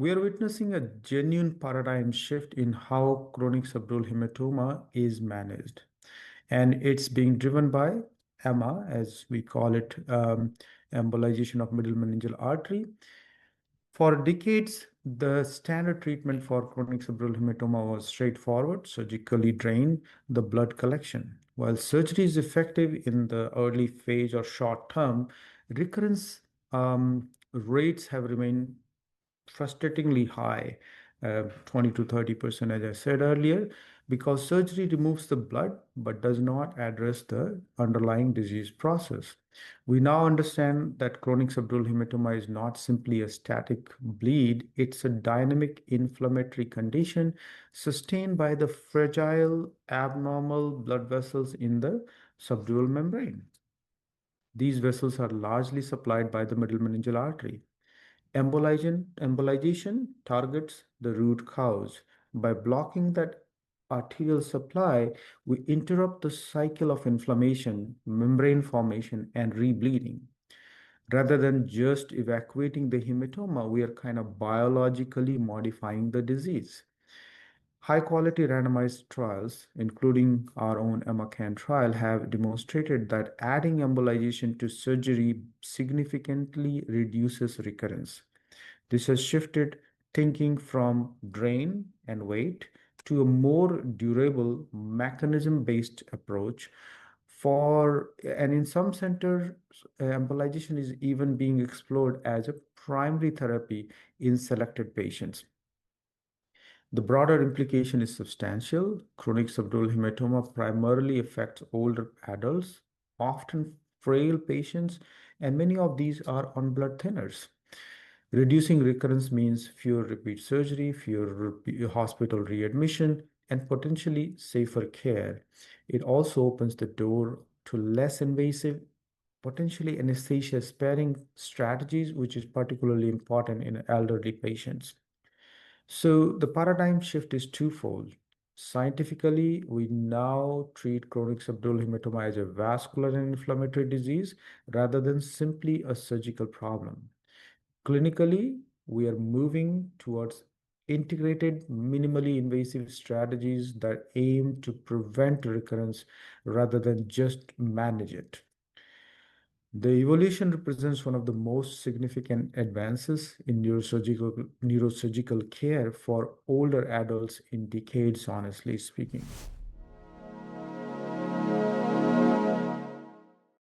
We are witnessing a genuine paradigm shift in how chronic subdural hematoma is managed. And it's being driven by EMA, as we call it, embolization of middle meningeal artery. For decades, the standard treatment for chronic subdural hematoma was straightforward, surgically drain the blood collection. While surgery is effective in the early phase or short term, recurrence rates have remained frustratingly high, 20 to 30%, as I said earlier, because surgery removes the blood but does not address the underlying disease process. We now understand that chronic subdural hematoma is not simply a static bleed, it's a dynamic inflammatory condition sustained by the fragile, abnormal blood vessels in the subdural membrane. These vessels are largely supplied by the middle meningeal artery. Embolization targets the root cause. By blocking that arterial supply, we interrupt the cycle of inflammation, membrane formation, and rebleeding. Rather than just evacuating the hematoma, we are kind of biologically modifying the disease. High-quality randomized trials, including our own EMACAN trial, have demonstrated that adding embolization to surgery significantly reduces recurrence. This has shifted thinking from drain and wait to a more durable mechanism-based approach and in some centers, embolization is even being explored as a primary therapy in selected patients. The broader implication is substantial. Chronic subdural hematoma primarily affects older adults, often frail patients, and many of these are on blood thinners. Reducing recurrence means fewer repeat surgery, fewer hospital readmission, and potentially safer care. It also opens the door to less invasive, potentially anesthesia-sparing strategies, which is particularly important in elderly patients. So the paradigm shift is twofold. Scientifically, we now treat chronic subdural hematoma as a vascular and inflammatory disease rather than simply a surgical problem. Clinically, we are moving towards integrated, minimally invasive strategies that aim to prevent recurrence rather than just manage it. The evolution represents one of the most significant advances in neurosurgical care for older adults in decades, honestly speaking.